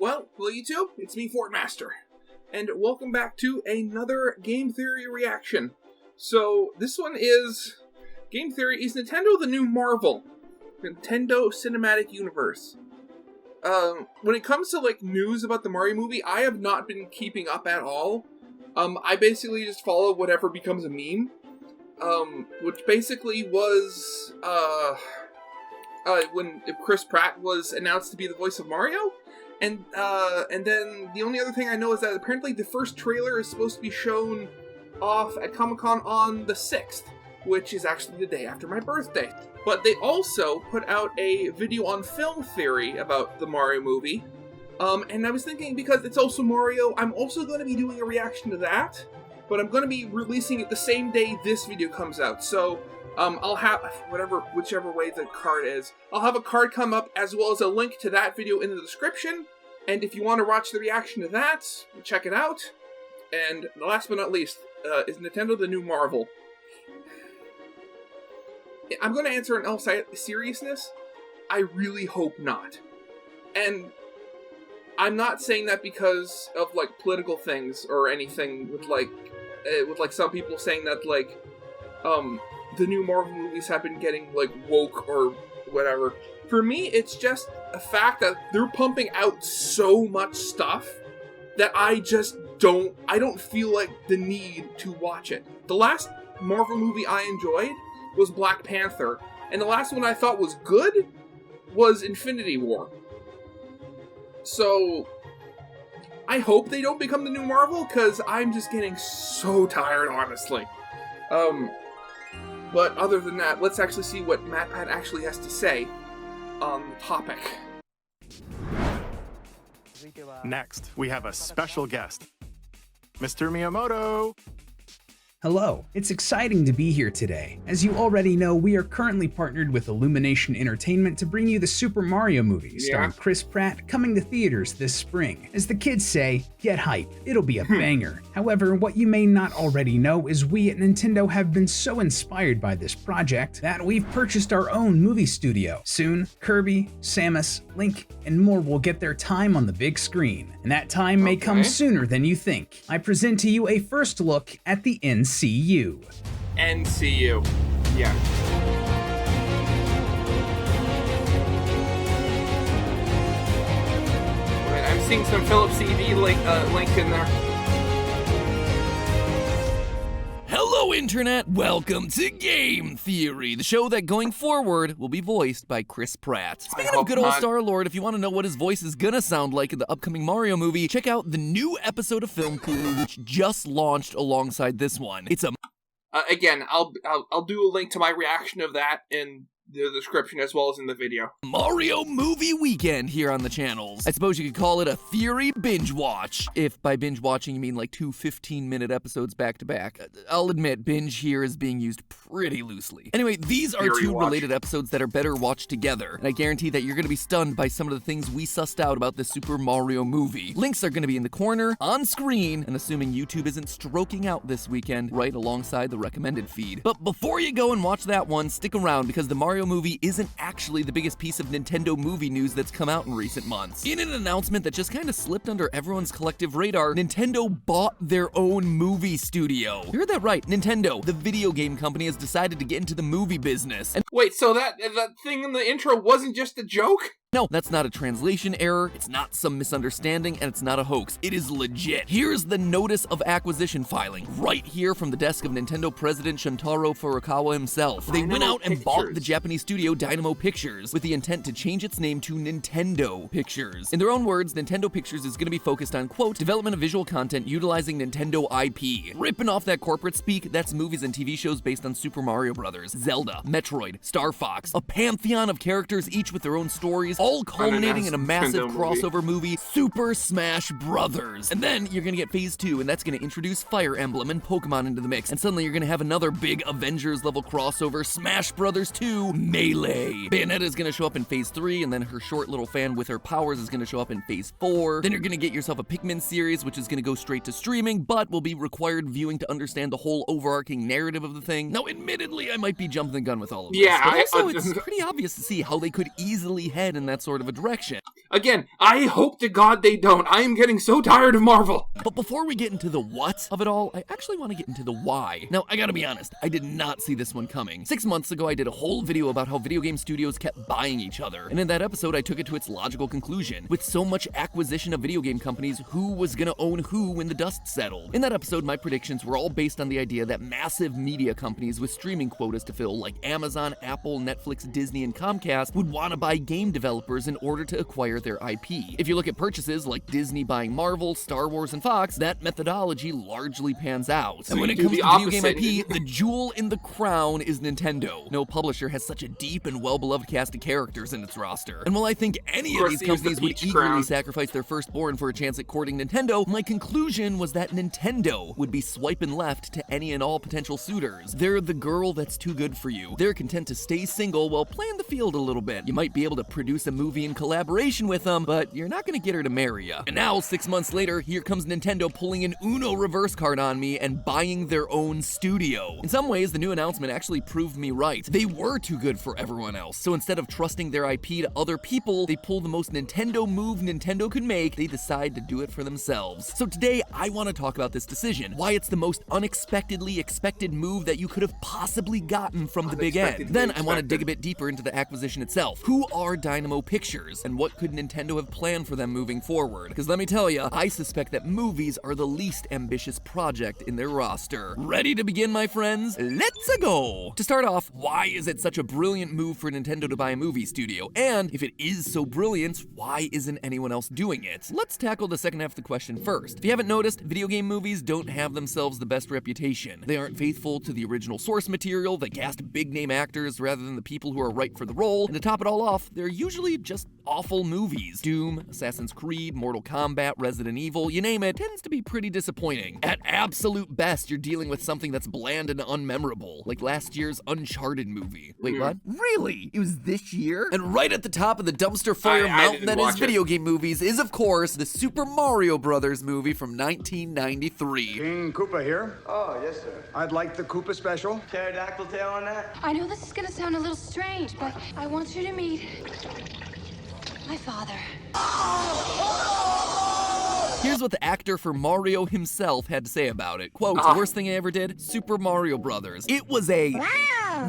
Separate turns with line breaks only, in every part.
Well, YouTube, it's me, Fortmaster, and welcome back to another Game Theory reaction. So, this one is... Game Theory, is Nintendo the new Marvel? Nintendo Cinematic Universe. When it comes to, news about the Mario movie, I have not been keeping up at all. I basically just follow whatever becomes a meme. Which basically was, when Chris Pratt was announced to be the voice of Mario. And then the only other thing I know is that apparently the first trailer is supposed to be shown off at Comic-Con on the 6th, which is actually the day after my birthday. But they also put out a video on film theory about the Mario movie. And I was thinking, because it's also Mario, I'm also going to be doing a reaction to that, but I'm going to be releasing it the same day this video comes out. So, I'll have, whichever way the card is, I'll have a card come up as well as a link to that video in the description. And if you want to watch the reaction to that, check it out. And last but not least, is Nintendo the new Marvel? I'm going to answer in all seriousness. I really hope not. And I'm not saying that because of, political things or anything with, some people saying that, the new Marvel movies have been getting, woke or whatever. For me, it's just a fact that they're pumping out so much stuff that I don't feel like the need to watch it. The last Marvel movie I enjoyed was Black Panther, and the last one I thought was good was Infinity War. So, I hope they don't become the new Marvel, because I'm just getting so tired, honestly. But other than that, let's actually see what MatPat actually has to say on the topic.
Next, we have a special guest, Mr. Miyamoto.
Hello, it's exciting to be here today. As you already know, we are currently partnered with Illumination Entertainment to bring you the Super Mario movie, starring Chris Pratt, coming to theaters this spring. As the kids say, get hype, it'll be a banger. However, what you may not already know is we at Nintendo have been so inspired by this project that we've purchased our own movie studio. Soon, Kirby, Samus, Link, and more will get their time on the big screen. And that time may come sooner than you think. I present to you a first look at the NCU.
NCU. Yeah. Wait, I'm seeing some Philips CD link in there.
Hello, Internet! Welcome to Game Theory, the show that going forward will be voiced by Chris Pratt. Speaking of good old Star-Lord, if you want to know what his voice is gonna sound like in the upcoming Mario movie, check out the new episode of Film Pool, which just launched alongside this one. It's a...
Again, I'll do a link to my reaction of that in the description as well as in the video.
Mario movie weekend here on the channels. I suppose you could call it a theory binge watch. If by binge watching you mean 2 15-minute episodes back to back. I'll admit, binge here is being used pretty loosely. Anyway, these are two related episodes that are better watched together, and I guarantee that you're gonna be stunned by some of the things we sussed out about the Super Mario movie. Links are gonna be in the corner, on screen, and assuming YouTube isn't stroking out this weekend, right alongside the recommended feed. But before you go and watch that one, stick around because the Mario movie isn't actually the biggest piece of Nintendo movie news that's come out in recent months. In an announcement that just kind of slipped under everyone's collective radar, Nintendo bought their own movie studio. You heard that right, Nintendo, the video game company, has decided to get into the movie business. And
wait, so that thing in the intro wasn't just a joke?
no, that's not a translation error, it's not some misunderstanding, and it's not a hoax. It is legit. Here's the notice of acquisition filing, right here from the desk of Nintendo President Shuntaro Furukawa himself. They went out and bought the Japanese studio Dynamo Pictures with the intent to change its name to Nintendo Pictures. In their own words, Nintendo Pictures is going to be focused on, quote, development of visual content utilizing Nintendo IP. Ripping off that corporate speak, that's movies and TV shows based on Super Mario Bros., Zelda, Metroid, Star Fox, a pantheon of characters each with their own stories, all culminating in a massive crossover movie, Super Smash Brothers. And then you're gonna get phase 2, and that's gonna introduce Fire Emblem and Pokemon into the mix. And suddenly you're gonna have another big Avengers level crossover, Smash Brothers 2 Melee. Bayonetta is gonna show up in phase 3, and then her short little fan with her powers is gonna show up in phase 4. Then you're gonna get yourself a Pikmin series, which is gonna go straight to streaming, but will be required viewing to understand the whole overarching narrative of the thing. Now, admittedly, I might be jumping the gun with all of this, but also it's pretty obvious to see how they could easily head in that sort of a direction.
Again, I hope to God they don't. I am getting so tired of Marvel.
But before we get into the what of it all, I actually want to get into the why. Now, I gotta be honest, I did not see this one coming. 6 months ago, I did a whole video about how video game studios kept buying each other. And in that episode, I took it to its logical conclusion. With so much acquisition of video game companies, who was gonna own who when the dust settled? In that episode, my predictions were all based on the idea that massive media companies with streaming quotas to fill, like Amazon, Apple, Netflix, Disney, and Comcast, would want to buy game developers in order to acquire their IP. If you look at purchases like Disney buying Marvel, Star Wars, and Fox, that methodology largely pans out.
So
and when
you
it
do
comes
the
to video game
opposite.
IP, the jewel in the crown is Nintendo. No publisher has such a deep and well-beloved cast of characters in its roster. And while I think any of these
course, they use the
companies would
peach
eagerly
crown.
sacrifice their firstborn for a chance at courting Nintendo, my conclusion was that Nintendo would be swiping left to any and all potential suitors. They're the girl that's too good for you. They're content to stay single while playing the field a little bit. You might be able to produce a movie in collaboration with them, but you're not gonna get her to marry you. And now, 6 months later, here comes Nintendo pulling an Uno reverse card on me and buying their own studio. In some ways, the new announcement actually proved me right. They were too good for everyone else, so instead of trusting their IP to other people, they pull the most Nintendo move Nintendo could make. They decide to do it for themselves. So today, I want to talk about this decision, why it's the most unexpectedly expected move that you could have possibly gotten from the big end. Then I want to dig a bit deeper into the acquisition itself. Who are Dynamo Pictures, and what could Nintendo have planned for them moving forward? Because let me tell you, I suspect that movies are the least ambitious project in their roster. Ready to begin, my friends? Let's go! To start off, why is it such a brilliant move for Nintendo to buy a movie studio? And if it is so brilliant, why isn't anyone else doing it? Let's tackle the second half of the question first. If you haven't noticed, video game movies don't have themselves the best reputation. They aren't faithful to the original source material, they cast big-name actors rather than the people who are right for the role, and to top it all off, they're usually just awful movies. Doom, Assassin's Creed, Mortal Kombat, Resident Evil, you name it, tends to be pretty disappointing. At absolute best, you're dealing with something that's bland and unmemorable, like last year's Uncharted movie. Wait, what? Really? It was this year? And right at the top of the dumpster fire
I
mountain
didn't
that is
watch it.
video game movies is, of course, the Super Mario Brothers movie from 1993.
King Koopa here.
Oh, yes, sir.
I'd like the Koopa special.
Pterodactyl tail on that?
I know this is gonna sound a little strange, but I want you to meet my father.
Here's what the actor for Mario himself had to say about it. Quote, the worst thing I ever did? Super Mario Brothers. It was a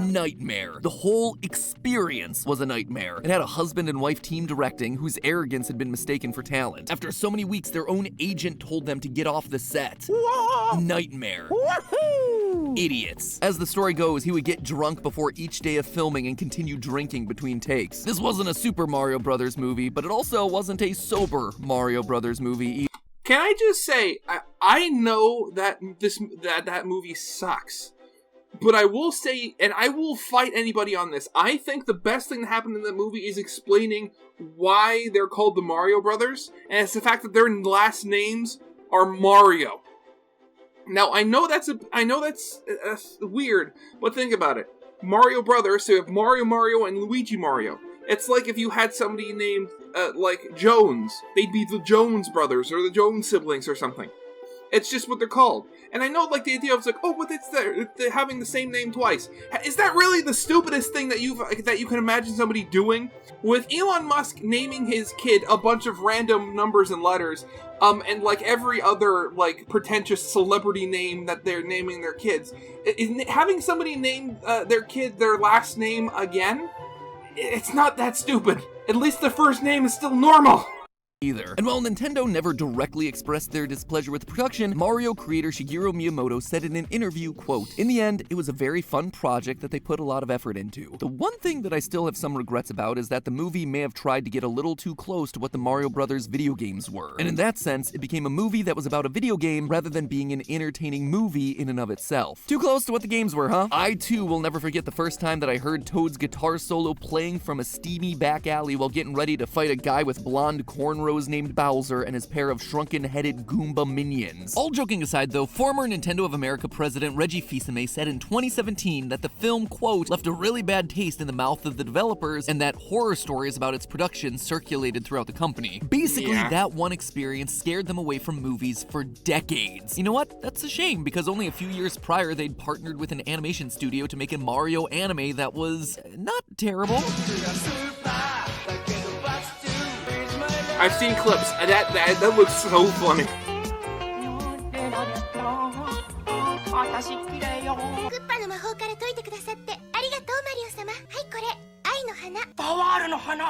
nightmare. The whole experience was a nightmare. It had a husband and wife team directing whose arrogance had been mistaken for talent. After so many weeks, their own agent told them to get off the set. Nightmare. Idiots. As the story goes, he would get drunk before each day of filming and continue drinking between takes. This wasn't a Super Mario Brothers movie, but it also wasn't a sober Mario Brothers movie either.
Can I just say, I know that that movie sucks. But I will say, and I will fight anybody on this, I think the best thing that happened in that movie is explaining why they're called the Mario Brothers, and it's the fact that their last names are Mario. Now, I know that's weird, but think about it. Mario Brothers, so you have Mario, and Luigi Mario. It's like if you had somebody named, like, Jones. They'd be the Jones Brothers, or the Jones siblings, or something. It's just what they're called. And I know, like, the idea of, like, oh, but they're having the same name twice. Is that really the stupidest thing that you can imagine somebody doing? With Elon Musk naming his kid a bunch of random numbers and letters, and, like, every other, like, pretentious celebrity name that they're naming their kids, having somebody name their kid their last name again? It's not that stupid. At least the first name is still normal.
Either. And while Nintendo never directly expressed their displeasure with the production, Mario creator Shigeru Miyamoto said in an interview, quote, "In the end, it was a very fun project that they put a lot of effort into. The one thing that I still have some regrets about is that the movie may have tried to get a little too close to what the Mario Brothers video games were. And in that sense, it became a movie that was about a video game rather than being an entertaining movie in and of itself. Too close to what the games were, huh? I too will never forget the first time that I heard Toad's guitar solo playing from a steamy back alley while getting ready to fight a guy with blonde cornrows named Bowser and his pair of shrunken-headed Goomba minions." All joking aside though, former Nintendo of America president Reggie Fils-Aimé said in 2017 that the film, quote, left a really bad taste in the mouth of the developers and that horror stories about its production circulated throughout the company. Basically, that one experience scared them away from movies for decades. You know what? That's a shame because only a few years prior they'd partnered with an animation studio to make a Mario anime that was not terrible.
I've seen clips. That looks so funny.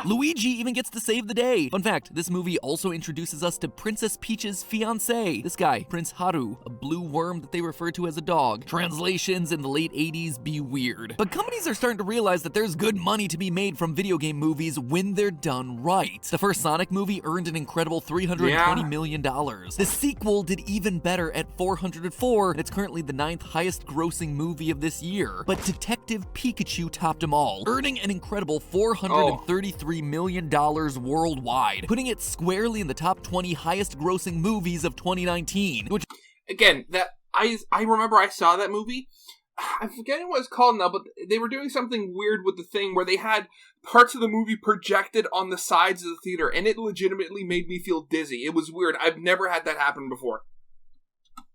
Luigi even gets to save the day. Fun fact, this movie also introduces us to Princess Peach's fiancé. This guy, Prince Haru, a blue worm that they refer to as a dog. Translations in the late 80s be weird. But companies are starting to realize that there's good money to be made from video game movies when they're done right. The first Sonic movie earned an incredible $320 million. The sequel did even better at $404, and it's currently the 9th highest grossing movie of this year. But Detective Pikachu topped them all, earning an incredible $433 million worldwide, putting it squarely in the top 20 highest grossing movies of 2019. Which,
again, that I remember I saw that movie. I'm forgetting what it's called now, but they were doing something weird with the thing where they had parts of the movie projected on the sides of the theater, and it legitimately made me feel dizzy. It was weird. I've never had that happen before.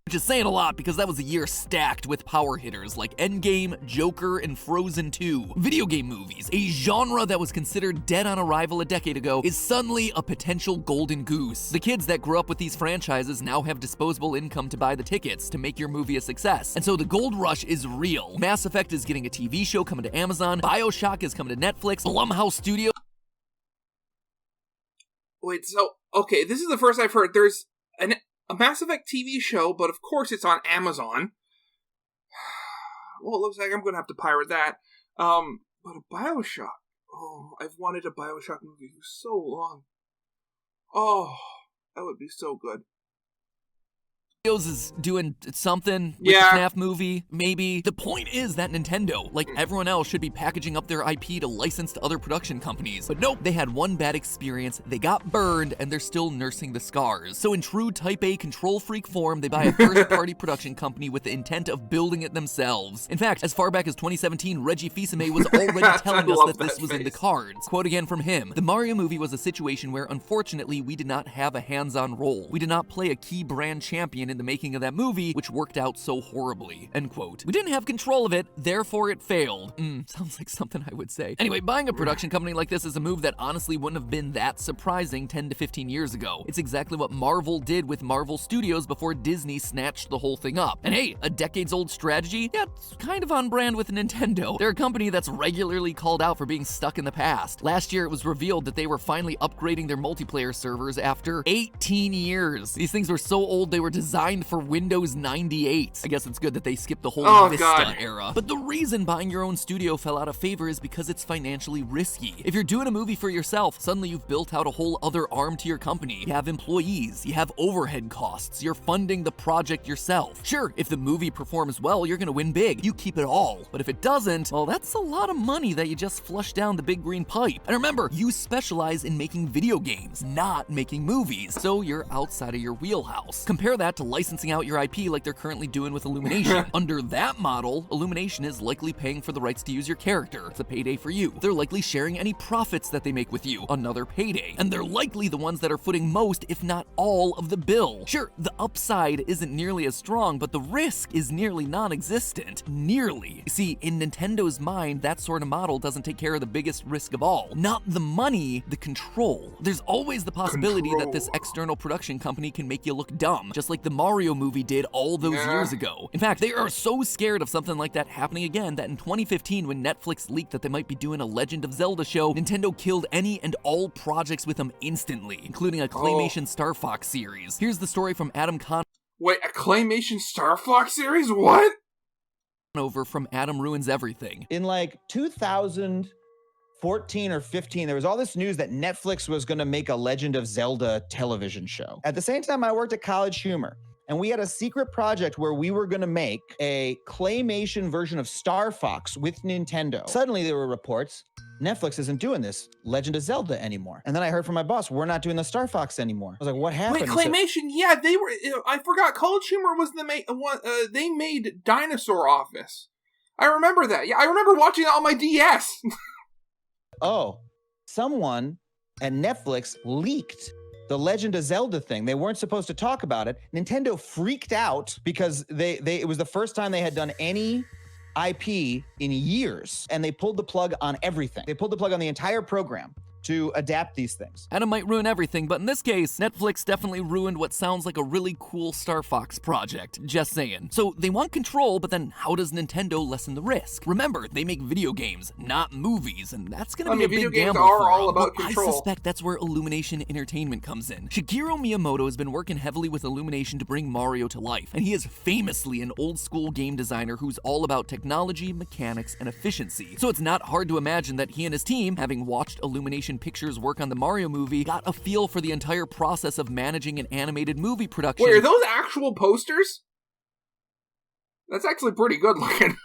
which is saying a lot because that was a year stacked with power hitters like Endgame, Joker, and Frozen 2. Video game movies, a genre that was considered dead on arrival a decade ago, is suddenly a potential golden goose. The kids that grew up with these franchises now have disposable income to buy the tickets to make your movie a success. And so the gold rush is real. Mass Effect is getting a TV show coming to Amazon, BioShock is coming to Netflix, Blumhouse Studio.
Wait, so, okay, this is the first I've heard. There's a Mass Effect TV show, but of course it's on Amazon. Well, it looks like I'm going to have to pirate that. But a BioShock. Oh, I've wanted a BioShock movie for so long. Oh, that would be so good.
Is doing something with the FNAF movie, maybe. The point is that Nintendo, like everyone else, should be packaging up their IP to license to other production companies. But nope, they had one bad experience, they got burned, and they're still nursing the scars. So in true Type A control freak form, they buy a first-party production company with the intent of building it themselves. In fact, as far back as 2017, Reggie Fils-Aimé was already telling us that this was in the cards. Quote again from him, "The Mario movie was a situation where, unfortunately, we did not have a hands-on role. We did not play a key brand champion in the making of that movie, which worked out so horribly." End quote. We didn't have control of it, therefore it failed. Sounds like something I would say. Anyway, buying a production company like this is a move that honestly wouldn't have been that surprising 10 to 15 years ago. It's exactly what Marvel did with Marvel Studios before Disney snatched the whole thing up. And hey, a decades-old strategy? Yeah, it's kind of on brand with Nintendo. They're a company that's regularly called out for being stuck in the past. Last year, it was revealed that they were finally upgrading their multiplayer servers after 18 years. These things were so old they were designed for Windows 98. I guess it's good that they skipped the whole Vista era. But the reason buying your own studio fell out of favor is because it's financially risky. If you're doing a movie for yourself, suddenly you've built out a whole other arm to your company. You have employees, you have overhead costs, you're funding the project yourself. Sure, if the movie performs well, you're gonna win big. You keep it all. But if it doesn't, well, that's a lot of money that you just flush down the big green pipe. And remember, you specialize in making video games, not making movies. So you're outside of your wheelhouse. Compare that to licensing out your IP like they're currently doing with Illumination. Under that model, Illumination is likely paying for the rights to use your character. It's a payday for you. They're likely sharing any profits that they make with you. Another payday. And they're likely the ones that are footing most, if not all, of the bill. Sure, the upside isn't nearly as strong, but the risk is nearly non-existent. Nearly. See, in Nintendo's mind, that sort of model doesn't take care of the biggest risk of all. Not the money, the control. There's always the possibility that this external production company can make you look dumb, just like the Mario movie did all those years ago. In fact, they are so scared of something like that happening again that in 2015, when Netflix leaked that they might be doing a Legend of Zelda show, Nintendo killed any and all projects with them instantly, including a claymation Star Fox series. Here's the story from Adam
Wait, a claymation Star Fox series? What?
Over from Adam Ruins Everything.
In like 2014 or 15, there was all this news that Netflix was going to make a Legend of Zelda television show. At the same time, I worked at College Humor, and we had a secret project where we were going to make a claymation version of Star Fox with Nintendo. Suddenly there were reports, Netflix isn't doing this Legend of Zelda anymore. And then I heard from my boss, we're not doing the Star Fox anymore. I was like, what happened?
Wait, claymation? Yeah, they were. I forgot. College Humor was they made Dinosaur Office. I remember that. Yeah, I remember watching that on my DS.
Oh, someone at Netflix leaked the Legend of Zelda thing. They weren't supposed to talk about it. Nintendo freaked out because it was the first time they had done any IP in years, and they pulled the plug on everything. They pulled the plug on the entire program. to adapt these things.
And it might ruin everything, but in this case, Netflix definitely ruined what sounds like a really cool Star Fox project. Just saying. So they want control, but then how does Nintendo lessen the risk? Remember, they make video games, not movies, and that's gonna be a
video
big
games
gamble
are
for
all
them.
about
But
control.
I suspect that's where Illumination Entertainment comes in. Shigeru Miyamoto has been working heavily with Illumination to bring Mario to life, and he is famously an old-school game designer who's all about technology, mechanics, and efficiency. So it's not hard to imagine that he and his team, having watched Illumination Pictures work on the Mario movie, got a feel for the entire process of managing an animated movie production.
Wait, are those actual posters? That's actually pretty good looking.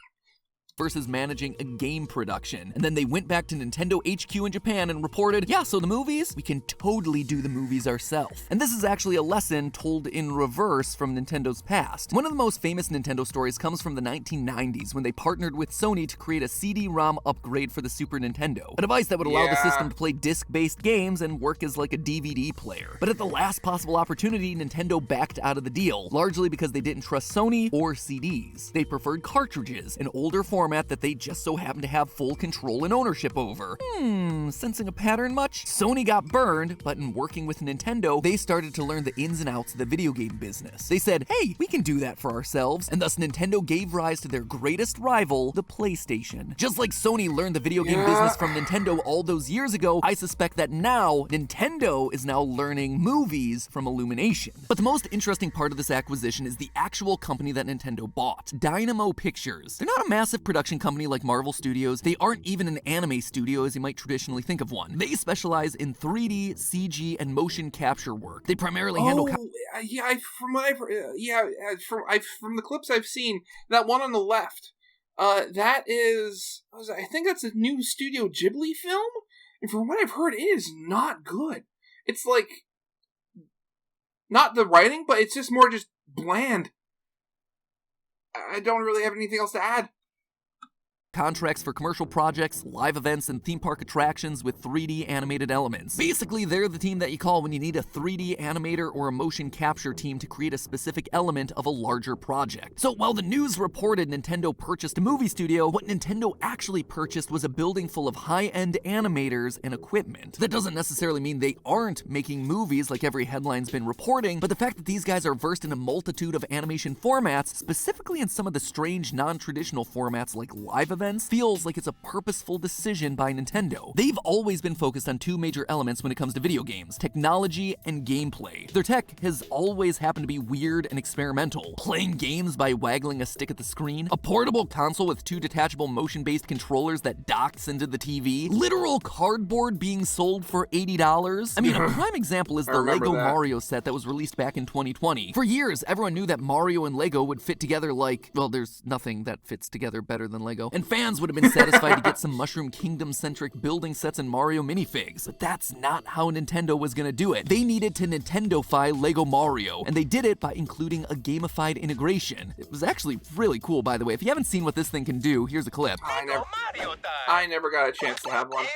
Versus managing a game production. And then they went back to Nintendo HQ in Japan and reported, yeah, so the movies, we can totally do the movies ourselves. And this is actually a lesson told in reverse from Nintendo's past. One of the most famous Nintendo stories comes from the 1990s when they partnered with Sony to create a CD-ROM upgrade for the Super Nintendo, a device that would allow the system to play disc-based games and work as like a DVD player. But at the last possible opportunity, Nintendo backed out of the deal, largely because they didn't trust Sony or CDs. They preferred cartridges, an older format that they just so happen to have full control and ownership over. Sensing a pattern much? Sony got burned, but in working with Nintendo, they started to learn the ins and outs of the video game business. They said, hey, we can do that for ourselves, and thus Nintendo gave rise to their greatest rival, the PlayStation. Just like Sony learned the video game business from Nintendo all those years ago, I suspect that now, Nintendo is now learning movies from Illumination. But the most interesting part of this acquisition is the actual company that Nintendo bought, Dynamo Pictures. They're not a massive production company like Marvel Studios. They aren't even an anime studio as you might traditionally think of one. They specialize in 3D, CG, and motion capture work. They primarily handle
from the clips I've seen, that one on the left, that is, I think that's a new Studio Ghibli film, and from what I've heard, it is not good. It's like, not the writing, but it's just more just bland. I don't really have anything else to add.
Contracts for commercial projects, live events, and theme park attractions with 3D animated elements. Basically, they're the team that you call when you need a 3D animator or a motion capture team to create a specific element of a larger project. So while the news reported Nintendo purchased a movie studio, what Nintendo actually purchased was a building full of high-end animators and equipment. That doesn't necessarily mean they aren't making movies like every headline's been reporting, but the fact that these guys are versed in a multitude of animation formats, specifically in some of the strange non-traditional formats like live events, feels like it's a purposeful decision by Nintendo. They've always been focused on two major elements when it comes to video games, technology and gameplay. Their tech has always happened to be weird and experimental. Playing games by waggling a stick at the screen, a portable console with two detachable motion-based controllers that docks into the TV, literal cardboard being sold for $80. I mean, a prime example is the Lego Mario set that was released back in 2020. For years, everyone knew that Mario and Lego would fit together like, well, there's nothing that fits together better than Lego. And fans would have been satisfied to get some Mushroom Kingdom-centric building sets and Mario minifigs. But that's not how Nintendo was gonna do it. They needed to Nintendo-fy Lego Mario, and they did it by including a gamified integration. It was actually really cool, by the way. If you haven't seen what this thing can do, here's a clip.
I never got a chance to have one.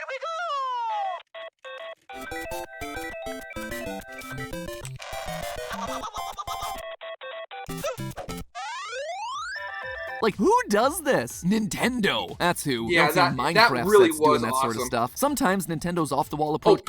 Like, who does this? Nintendo. That's who.
Yeah,
Minecraft
that really
sets
was
doing that sort of
awesome.
stuff. Sometimes Nintendo's off-the-wall approach.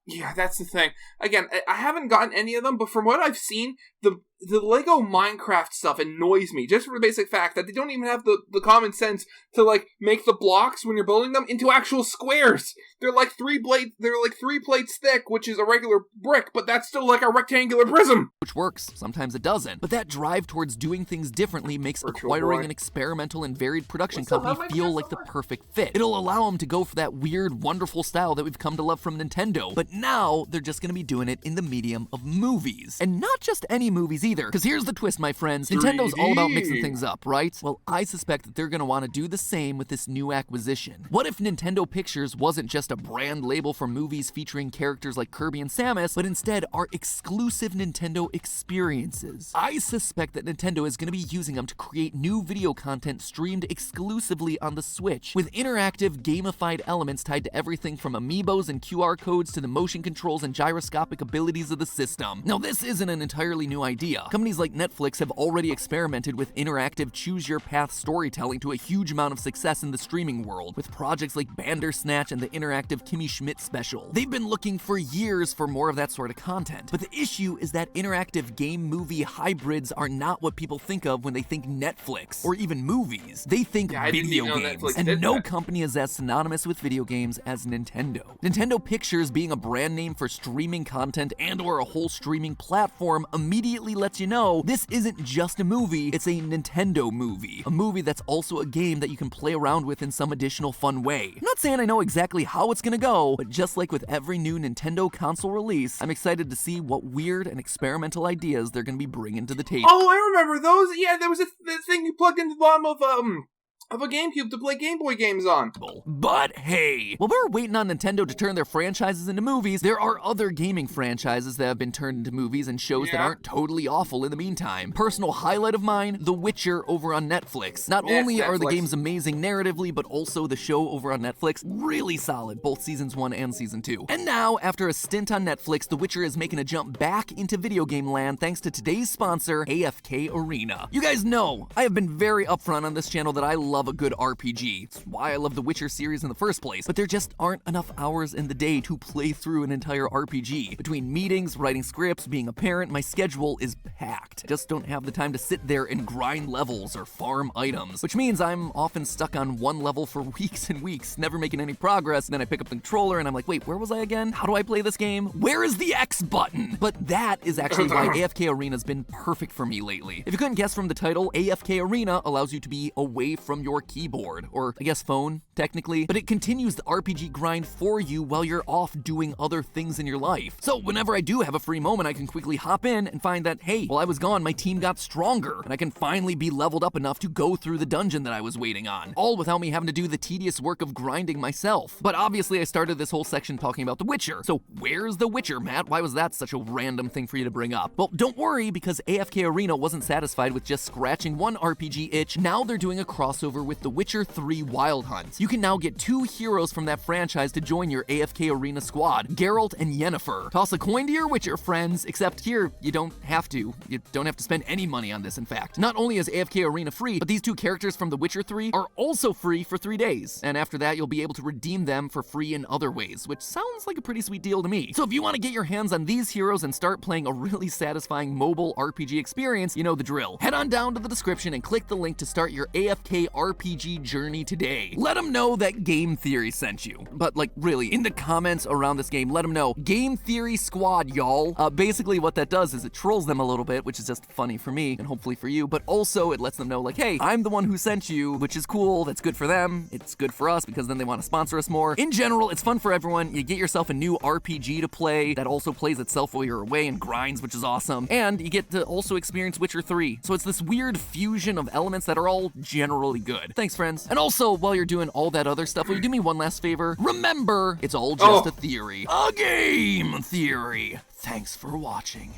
Yeah, that's the thing. Again, I haven't gotten any of them, but from what I've seen, the Lego Minecraft stuff annoys me, just for the basic fact that they don't even have the common sense to, like, make the blocks when you're building them into actual squares. They're like three plates thick, which is a regular brick, but that's still like a rectangular prism.
Which works, sometimes it doesn't. But that drive towards doing things differently makes acquiring an experimental and varied production company feel like the perfect fit. It'll allow them to go for that weird, wonderful style that we've come to love from Nintendo. But now, they're just gonna be doing it in the medium of movies. And not just any movies either, because here's the twist, my friends. Nintendo's all about mixing things up, right? Well, I suspect that they're gonna want to do the same with this new acquisition. What if Nintendo Pictures wasn't just a brand label for movies featuring characters like Kirby and Samus, but instead are exclusive Nintendo experiences? I suspect that Nintendo is gonna be using them to create new video content streamed exclusively on the Switch, with interactive, gamified elements tied to everything from amiibos and QR codes to the motion controls and gyroscopic abilities of the system. Now, this isn't an entirely new new idea. Companies like Netflix have already experimented with interactive choose-your-path storytelling to a huge amount of success in the streaming world, with projects like Bandersnatch and the interactive Kimmy Schmidt special. They've been looking for years for more of that sort of content, but the issue is that interactive game-movie hybrids are not what people think of when they think Netflix, or even movies. They think video games, and no company is as synonymous with video games as Nintendo. Nintendo Pictures being a brand name for streaming content and or a whole streaming platform immediately lets you know this isn't just a movie, it's a Nintendo movie. A movie that's also a game that you can play around with in some additional fun way. I'm not saying I know exactly how it's gonna go, but just like with every new Nintendo console release, I'm excited to see what weird and experimental ideas they're gonna be bringing to the table.
Oh, I remember those. Yeah, there was this thing you plugged into the bottom of a GameCube to play Game Boy games on.
But hey, while we're waiting on Nintendo to turn their franchises into movies, there are other gaming franchises that have been turned into movies and shows that aren't totally awful in the meantime. Personal highlight of mine, The Witcher over on Netflix. Not only are the games amazing narratively, but also the show over on Netflix really solid, both seasons 1 and season 2. And now, after a stint on Netflix, The Witcher is making a jump back into video game land thanks to today's sponsor, AFK Arena. You guys know, I have been very upfront on this channel that I love a good RPG. It's why I love the Witcher series in the first place, but there just aren't enough hours in the day to play through an entire RPG. Between meetings, writing scripts, being a parent, my schedule is packed. Just don't have the time to sit there and grind levels or farm items, which means I'm often stuck on one level for weeks and weeks, never making any progress, and then I pick up the controller and I'm like, wait, where was I again? How do I play this game? Where is the X button? But that is actually why AFK Arena's been perfect for me lately. If you couldn't guess from the title, AFK Arena allows you to be away from your keyboard, or I guess phone, technically, but it continues the RPG grind for you while you're off doing other things in your life. So whenever I do have a free moment, I can quickly hop in and find that, hey, while I was gone, my team got stronger, and I can finally be leveled up enough to go through the dungeon that I was waiting on, all without me having to do the tedious work of grinding myself. But obviously I started this whole section talking about The Witcher, so where's The Witcher, Matt? Why was that such a random thing for you to bring up? Well, don't worry, because AFK Arena wasn't satisfied with just scratching one RPG itch. Now they're doing a crossover with The Witcher 3 Wild Hunt. You can now get 2 heroes from that franchise to join your AFK Arena squad, Geralt and Yennefer. Toss a coin to your Witcher friends, except here, you don't have to. You don't have to spend any money on this, in fact. Not only is AFK Arena free, but these 2 characters from The Witcher 3 are also free for 3 days. And after that, you'll be able to redeem them for free in other ways, which sounds like a pretty sweet deal to me. So if you want to get your hands on these heroes and start playing a really satisfying mobile RPG experience, you know the drill. Head on down to the description and click the link to start your AFK RPG journey today. Let them know that Game Theory sent you. But like really, in the comments around this game, let them know, Game Theory Squad, y'all. Basically what that does is it trolls them a little bit, which is just funny for me and hopefully for you, but also it lets them know like, hey, I'm the one who sent you, which is cool. That's good for them. It's good for us because then they want to sponsor us more. In general, it's fun for everyone. You get yourself a new RPG to play that also plays itself while you're away and grinds, which is awesome. And you get to also experience Witcher 3. So it's this weird fusion of elements that are all generally good. Thanks, friends. And also, while you're doing all that other stuff, will you do me one last favor? Remember, it's all just a theory. A game theory. Thanks for watching.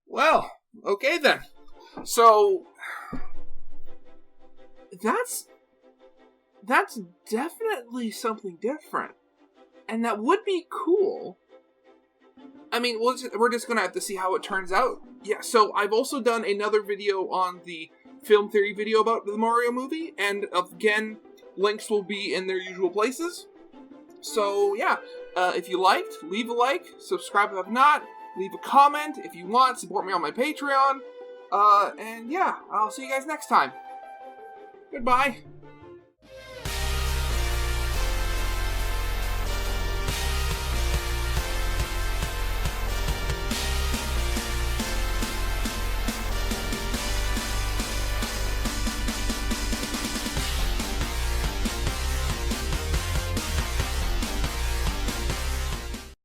Well, okay then. So that's definitely something different. And that would be cool. I mean, we're just gonna have to see how it turns out. Yeah, so I've also done another video on the film theory video about the Mario movie, and again, links will be in their usual places. So yeah, if you liked, leave a like, subscribe if not, leave a comment if you want, support me on my Patreon, and yeah, I'll see you guys next time. Goodbye.